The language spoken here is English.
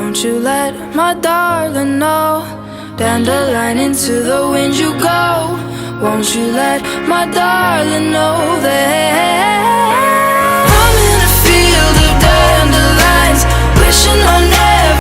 Won't you let my darling know? Dandelion, into the wind you go. Won't you let my darling know that I'm in a field of dandelions, wishing on